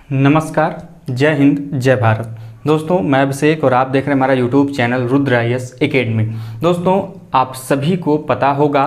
नमस्कार, जय हिंद, जय भारत। दोस्तों, मैं अभिषेक और आप देख रहे हैं हमारा YouTube channel Rudra IAS academy. दोस्तों, आप सभी को पता होगा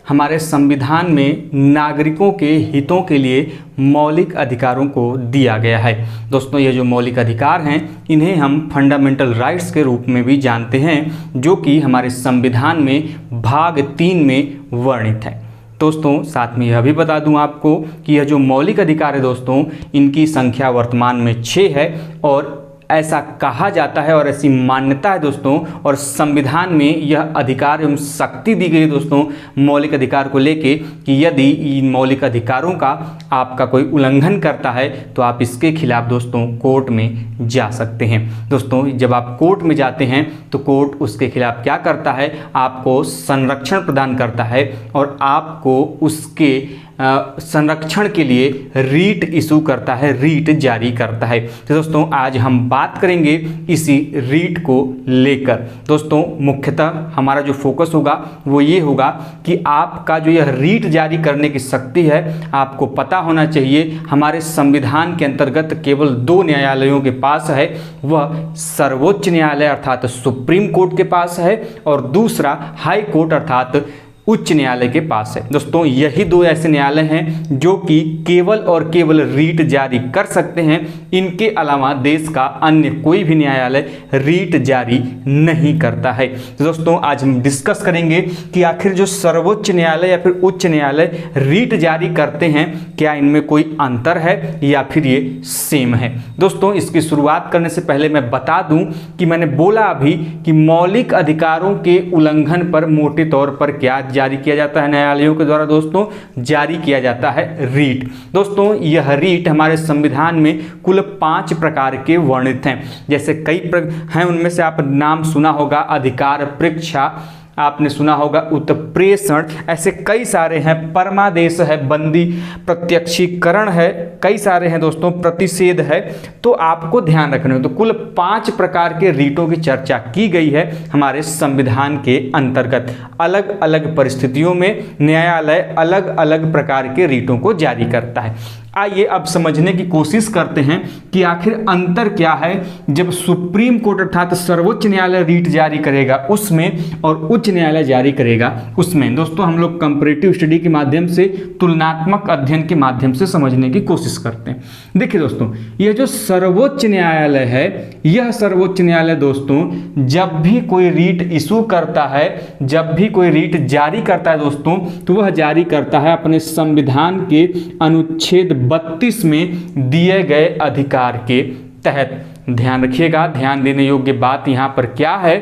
हमारे संविधान में नागरिकों के हितों के लिए मौलिक अधिकारों को दिया गया है। दोस्तों, ये जो मौलिक अधिकार हैं इन्हें हम फंडामेंटल राइट्स के रूप में भी जानते हैं, जो कि हमारे संविधान में भाग 3 में वर्णित है। दोस्तों, साथ में यह भी बता दूं आपको कि यह जो मौलिक अधिकार है दोस्तों, इनकी संख्या वर्तमान में 6 है और ऐसा कहा जाता है और ऐसी मान्यता है दोस्तों, और संविधान में यह अधिकार एवं शक्ति दी गई है दोस्तों मौलिक अधिकार को लेके कि यदि इन मौलिक अधिकारों का आपका कोई उल्लंघन करता है तो आप इसके खिलाफ दोस्तों कोर्ट में जा सकते हैं। दोस्तों, जब आप कोर्ट में जाते हैं तो कोर्ट उसके खिलाफ क्या करता है, आपको संरक्षण प्रदान करता है और आपको उसके संरक्षण के लिए रीट इशू करता है, रीट जारी करता है। तो दोस्तों, आज हम बात करेंगे इसी रीट को लेकर। दोस्तों, मुख्यतः हमारा जो फोकस होगा वो ये होगा कि आपका जो यह रीट जारी करने की शक्ति है, आपको पता होना चाहिए हमारे संविधान के अंतर्गत केवल 2 न्यायालयों के पास है। वह सर्वोच्च न्यायालय अर्थात सुप्रीम कोर्ट के पास है और दूसरा हाई कोर्ट अर्थात उच्च न्यायालय के पास है। दोस्तों, यही 2 ऐसे न्यायालय हैं जो कि केवल और केवल रीट जारी कर सकते हैं। इनके अलावा देश का अन्य कोई भी न्यायालय रीट जारी नहीं करता है। तो दोस्तों, आज हम डिस्कस करेंगे कि आखिर जो सर्वोच्च न्यायालय या फिर उच्च न्यायालय रीट जारी करते हैं, क्या इनमें कोई अंतर है या फिर ये सेम है। दोस्तों, इसकी शुरुआत करने से पहले मैं बता दूं कि मैंने बोला अभी कि मौलिक अधिकारों के उल्लंघन पर मोटे तौर पर क्या जारी किया जाता है न्यायालयों के द्वारा। दोस्तों, जारी किया जाता है रीट। दोस्तों, यह रीट हमारे संविधान में कुल 5 प्रकार के वर्णित हैं। जैसे कई हैं, उनमें से आप नाम सुना होगा अधिकार परीक्षा, आपने सुना होगा उत्प्रेषण, ऐसे कई सारे हैं। परमादेश है, बंदी प्रत्यक्षीकरण है, कई सारे हैं दोस्तों, प्रतिषेध है। तो आपको ध्यान रखना है। तो कुल 5 प्रकार के रीटों की चर्चा की गई है हमारे संविधान के अंतर्गत। अलग अलग परिस्थितियों में न्यायालय अलग अलग प्रकार के रीटों को जारी करता है। आइए अब समझने की कोशिश करते हैं कि आखिर अंतर क्या है जब सुप्रीम कोर्ट अर्थात सर्वोच्च न्यायालय रीट जारी करेगा उसमें और उच्च न्यायालय जारी करेगा उसमें। दोस्तों, हम लोग कंपैरेटिव स्टडी के माध्यम से, तुलनात्मक अध्ययन के माध्यम से समझने की कोशिश करते हैं। देखिए दोस्तों, यह जो सर्वोच्च न्यायालय है, यह सर्वोच्च न्यायालय दोस्तों जब भी कोई रीट इशू करता है, जब भी कोई रीट जारी करता है दोस्तों, तो वह जारी करता है अपने संविधान के अनुच्छेद 32 में दिए गए अधिकार के तहत। ध्यान रखिएगा, ध्यान देने योग्य बात यहां पर क्या है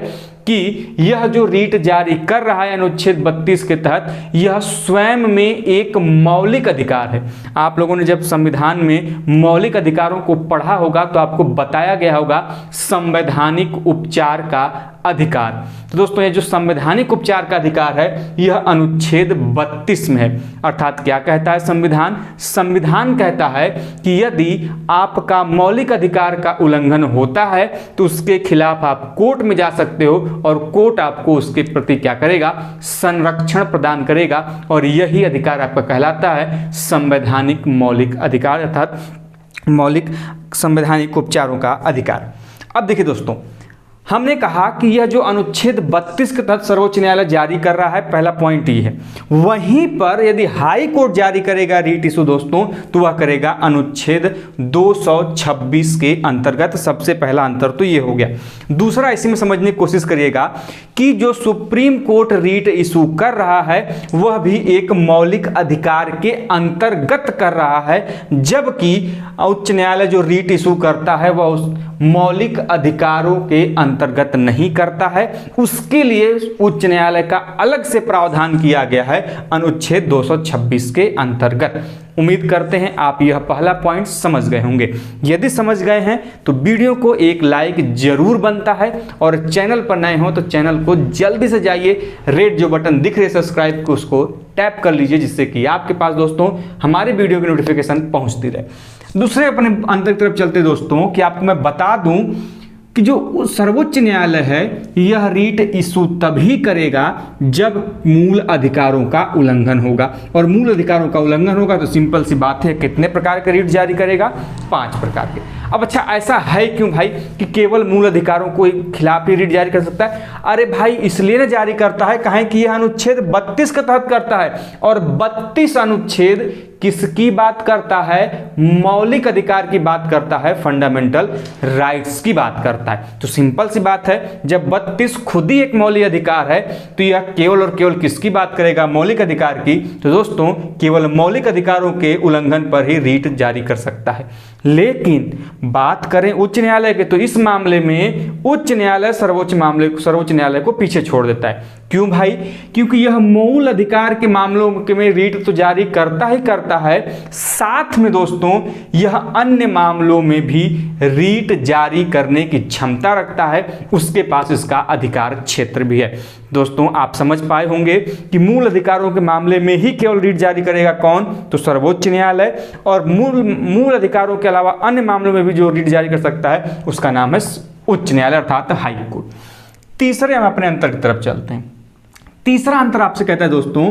कि यह जो रीट जारी कर रहा है अनुच्छेद 32 के तहत, यह स्वयं में एक मौलिक अधिकार है। आप लोगों ने जब संविधान में मौलिक अधिकारों को पढ़ा होगा तो आपको बताया गया होगा संवैधानिक उपचार का अधिकार। तो दोस्तों, ये जो संवैधानिक उपचार का अधिकार है यह अनुच्छेद 32 में है। अर्थात क्या कहता है संविधान? संविधान कहता है कि यदि आपका मौलिक अधिकार का उल्लंघन होता है तो उसके खिलाफ आप कोर्ट में जा सकते हो और कोर्ट आपको उसके प्रति क्या करेगा? संरक्षण प्रदान करेगा। और यही अधिकार आपका कहलाता है संवैधानिक मौलिक अधिकार अर्थात मौलिक संवैधानिक उपचारों का अधिकार। अब देखिए दोस्तों, हमने कहा कि यह जो अनुच्छेद 32 के तहत सर्वोच्च न्यायालय जारी कर रहा है, पहला पॉइंट ये है। वहीं पर यदि हाई कोर्ट जारी करेगा रीट इशू दोस्तों, तो वह करेगा अनुच्छेद 226 के अंतर्गत। सबसे पहला अंतर तो ये हो गया। दूसरा, इसी में समझने की कोशिश करिएगा कि जो सुप्रीम कोर्ट रीट इशू कर रहा है वह भी एक मौलिक अधिकार के अंतर्गत कर रहा है, जबकि उच्च न्यायालय जो रीट इशू करता है वह उस मौलिक अधिकारों के अंतर्गत नहीं करता है। उसके लिए उच्च न्यायालय का अलग से प्रावधान किया गया है अनुच्छेद 226 के अंतर्गत। उम्मीद करते हैं आप यह पहला पॉइंट समझ गए होंगे। यदि समझ गए हैं तो वीडियो को एक लाइक जरूर बनता है और चैनल पर नए हो तो चैनल को जल्दी से जाइए, रेड जो बटन दिख रहे सब्सक्राइब को उसको टैप कर लीजिए, जिससे कि आपके पास दोस्तों हमारे वीडियो की नोटिफिकेशन पहुंचती रहे। दूसरे अपने अंतर की तरफ चलते दोस्तों कि आपको मैं बता दूं कि जो सर्वोच्च न्यायालय है यह रीट इशू तभी करेगा जब मूल अधिकारों का उल्लंघन होगा। और मूल अधिकारों का उल्लंघन होगा तो सिंपल सी बात है, कितने प्रकार के रीट जारी करेगा? 5 प्रकार के। अब अच्छा ऐसा है क्यों भाई कि केवल मूल अधिकारों को खिलाफ ही रीट जारी कर सकता है? अरे भाई इसलिए ना जारी करता है, कहें कि यह अनुच्छेद 32 के तहत करता है, और 32 अनुच्छेद किसकी बात करता है? मौलिक अधिकार की बात करता है, फंडामेंटल राइट्स की बात करता है। तो सिंपल सी बात है, जब 32 खुद ही एक मौलिक अधिकार है तो यह केवल और केवल किसकी बात करेगा? मौलिक अधिकार की। तो दोस्तों केवल मौलिक अधिकारों के उल्लंघन पर ही रीट जारी कर सकता है। लेकिन बात करें उच्च न्यायालय के, तो इस मामले में उच्च न्यायालय सर्वोच्च न्यायालय को पीछे छोड़ देता है। क्यों भाई? क्योंकि यह मूल अधिकार के मामलों में रीट तो जारी करता ही करता है, साथ में दोस्तों यह अन्य मामलों में भी रीट जारी करने की क्षमता रखता है, उसके पास इसका अधिकार क्षेत्र भी है। दोस्तों आप समझ पाए होंगे कि मूल अधिकारों के मामले में ही केवल रीट जारी करेगा कौन? तो सर्वोच्च न्यायालय। और मूल अधिकारों के अलावा अन्य मामलों में भी जो रीट जारी कर सकता है उसका नाम है उच्च न्यायालय अर्थात हाई कोर्ट। तीसरे हम अपने अंतर की तरफ चलते हैं। तीसरा अंतर आपसे कहता है दोस्तों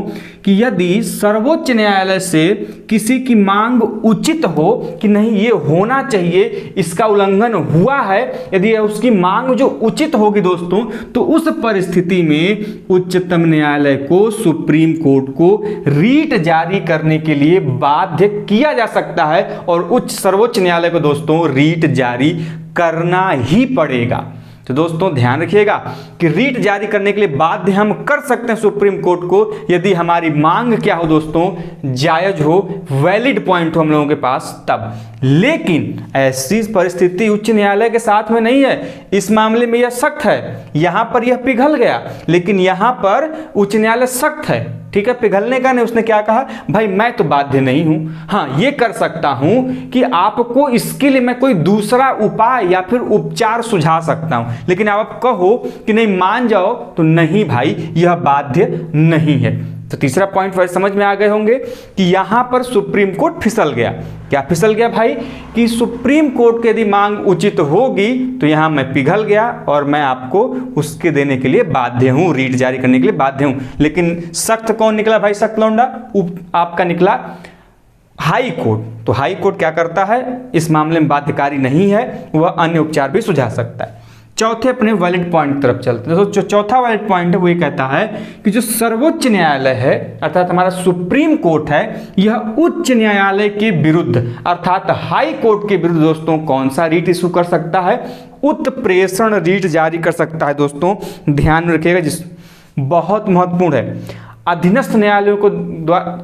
कि यदि सर्वोच्च न्यायालय से किसी की मांग उचित हो कि नहीं ये होना चाहिए, इसका उल्लंघन हुआ है, यदि उसकी मांग जो उचित होगी दोस्तों, तो उस परिस्थिति में उच्चतम न्यायालय को, सुप्रीम कोर्ट को रीट जारी करने के लिए बाध्य किया जा सकता है, और सर्वोच्च न्यायालय को दोस्तों रीट जारी करना ही पड़ेगा। तो दोस्तों ध्यान रखिएगा कि रीट जारी करने के लिए बाध्य हम कर सकते हैं सुप्रीम कोर्ट को, यदि हमारी मांग क्या हो दोस्तों? जायज हो, वैलिड पॉइंट हो हम लोगों के पास तब। लेकिन ऐसी परिस्थिति उच्च न्यायालय के साथ में नहीं है। इस मामले में यह सख्त है, यहां पर यह पिघल गया, लेकिन यहां पर उच्च न्यायालय सख्त है। ठीक है, पिघलने का नहीं, उसने क्या कहा? भाई मैं तो बाध्य नहीं हूं, हाँ ये कर सकता हूं कि आपको इसके लिए मैं कोई दूसरा उपाय या फिर उपचार सुझा सकता हूं, लेकिन आप कहो कि नहीं मान जाओ, तो नहीं भाई यह बाध्य नहीं है। तो तीसरा पॉइंट वैसे समझ में आ गए होंगे कि यहां पर सुप्रीम कोर्ट फिसल गया। क्या फिसल गया भाई? कि सुप्रीम कोर्ट की यदि मांग उचित होगी तो यहां मैं पिघल गया और मैं आपको उसके देने के लिए बाध्य हूं, रीट जारी करने के लिए बाध्य हूं। लेकिन सख्त कौन निकला भाई? सख्त लौंडा आपका निकला हाई कोर्ट। तो हाई कोर्ट क्या करता है? इस मामले में बाध्यकारी नहीं है, वह अन्य उपचार भी सुझा सकता है। चौथे अपने वैलिड पॉइंट की तरफ चलते हैं। जो चौथा वैलिड पॉइंट है वो ये कहता है कि जो सर्वोच्च न्यायालय है अर्थात हमारा सुप्रीम कोर्ट है, यह उच्च न्यायालय के विरुद्ध अर्थात हाई कोर्ट के विरुद्ध दोस्तों कौन सा रीट इशू कर सकता है? उत्प्रेषण रीट जारी कर सकता है। दोस्तों ध्यान में रखिएगा, जिस बहुत महत्वपूर्ण है, अधीनस्थ न्यायालयों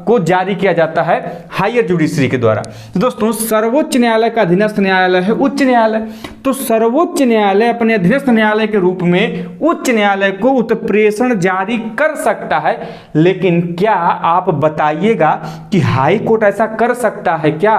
को जारी किया जाता है हायर जुडिशरी के द्वारा। तो दोस्तों सर्वोच्च न्यायालय का अधीनस्थ न्यायालय है उच्च न्यायालय, तो सर्वोच्च न्यायालय अपने अधीनस्थ न्यायालय के रूप में उच्च न्यायालय को उत्प्रेषण जारी कर सकता है। लेकिन क्या आप बताइएगा कि हाई कोर्ट ऐसा कर सकता है क्या?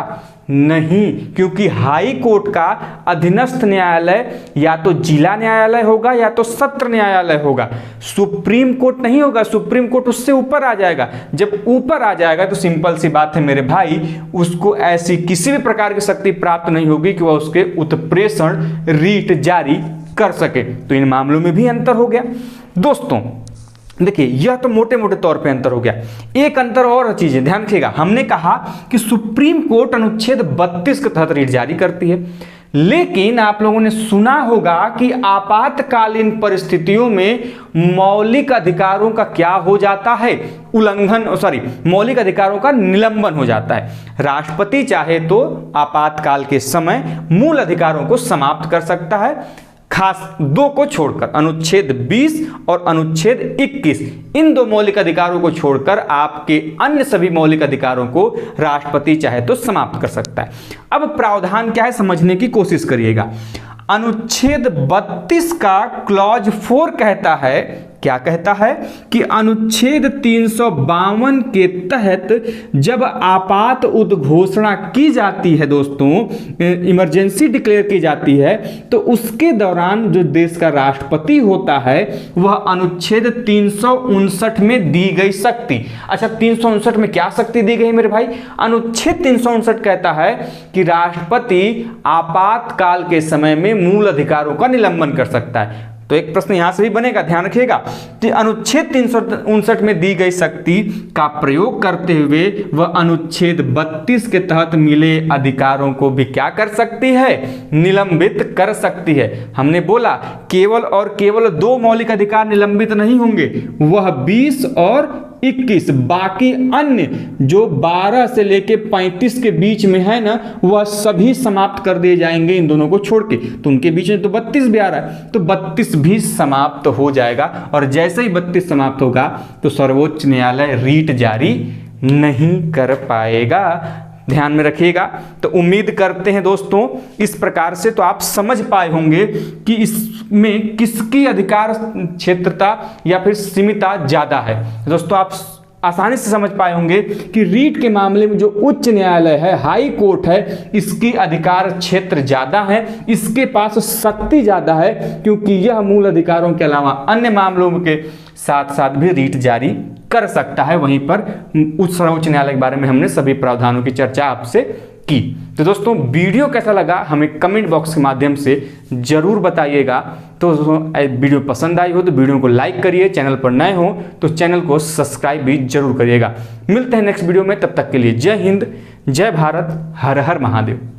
नहीं, क्योंकि हाई कोर्ट का अधीनस्थ न्यायालय या तो जिला न्यायालय होगा या तो सत्र न्यायालय होगा, सुप्रीम कोर्ट नहीं होगा। सुप्रीम कोर्ट उससे ऊपर आ जाएगा। जब ऊपर आ जाएगा तो सिंपल सी बात है मेरे भाई, उसको ऐसी किसी भी प्रकार की शक्ति प्राप्त नहीं होगी कि वह उसके उत्प्रेषण रीट जारी कर सके। तो इन मामलों में भी अंतर हो गया। दोस्तों देखिए यह तो मोटे मोटे तौर पे अंतर हो गया। एक अंतर और चीज है, ध्यान रखिएगा, हमने कहा कि सुप्रीम कोर्ट अनुच्छेद 32 के तहत रीट जारी करती है, लेकिन आप लोगों ने सुना होगा कि आपातकालीन परिस्थितियों में मौलिक अधिकारों का क्या हो जाता है? मौलिक अधिकारों का निलंबन हो जाता है। राष्ट्रपति चाहे तो आपातकाल के समय मूल अधिकारों को समाप्त कर सकता है, खास दो को छोड़कर, अनुच्छेद 20 और अनुच्छेद 21, इन दो मौलिक अधिकारों को छोड़कर आपके अन्य सभी मौलिक अधिकारों को राष्ट्रपति चाहे तो समाप्त कर सकता है। अब प्रावधान क्या है समझने की कोशिश करिएगा। अनुच्छेद 32 का क्लॉज 4 कहता है, क्या कहता है कि अनुच्छेद 352 के तहत जब आपात उद्घोषणा की जाती है दोस्तों, इमरजेंसी डिक्लेयर की जाती है, तो उसके दौरान जो देश का राष्ट्रपति होता है वह अनुच्छेद 359 में दी गई शक्ति, अच्छा 359 में क्या शक्ति दी गई मेरे भाई? अनुच्छेद 359 कहता है कि राष्ट्रपति आपातकाल के समय में मूल अधिकारों का निलंबन कर सकता है। तो एक प्रश्न यहां से भी बनेगा, ध्यान रखिएगा कि अनुच्छेद 359 में दी गई शक्ति का प्रयोग करते हुए वह अनुच्छेद 32 के तहत मिले अधिकारों को भी क्या कर सकती है, निलंबित कर सकती है। हमने बोला केवल और केवल 2 मौलिक अधिकार निलंबित नहीं होंगे, वह 20 और 21 बाकी अन्य जो 12 से लेके 35 के बीच में है ना, वह सभी समाप्त कर दिए जाएंगे इन दोनों को छोड़ के। तो उनके बीच में तो 32 भी आ रहा है, तो 32 भी समाप्त हो जाएगा। और जैसे ही 32 समाप्त होगा तो सर्वोच्च न्यायालय रीट जारी नहीं कर पाएगा। ध्यान में रखिएगा। तो उम्मीद करते हैं दोस्तों इस प्रकार से तो आप समझ पाए होंगे कि इसमें किसकी अधिकार क्षेत्रता या फिर सीमितता ज्यादा है। दोस्तों आप आसानी से समझ पाए होंगे कि रीट के मामले में जो उच्च न्यायालय है, हाई कोर्ट है, इसकी अधिकार क्षेत्र ज्यादा है, इसके पास शक्ति ज्यादा है, क्योंकि यह मूल अधिकारों के अलावा अन्य मामलों के साथ साथ भी रीट जारी कर सकता है। वहीं पर उच्च सर्वोच्च न्यायालय के बारे में हमने सभी प्रावधानों की चर्चा आपसे की। तो दोस्तों वीडियो कैसा लगा हमें कमेंट बॉक्स के माध्यम से जरूर बताइएगा। तो वीडियो पसंद आई हो तो वीडियो को लाइक करिए, चैनल पर नए हो तो चैनल को सब्सक्राइब भी जरूर करिएगा। मिलते हैं नेक्स्ट वीडियो में, तब तक के लिए जय हिंद, जय भारत, हर हर महादेव।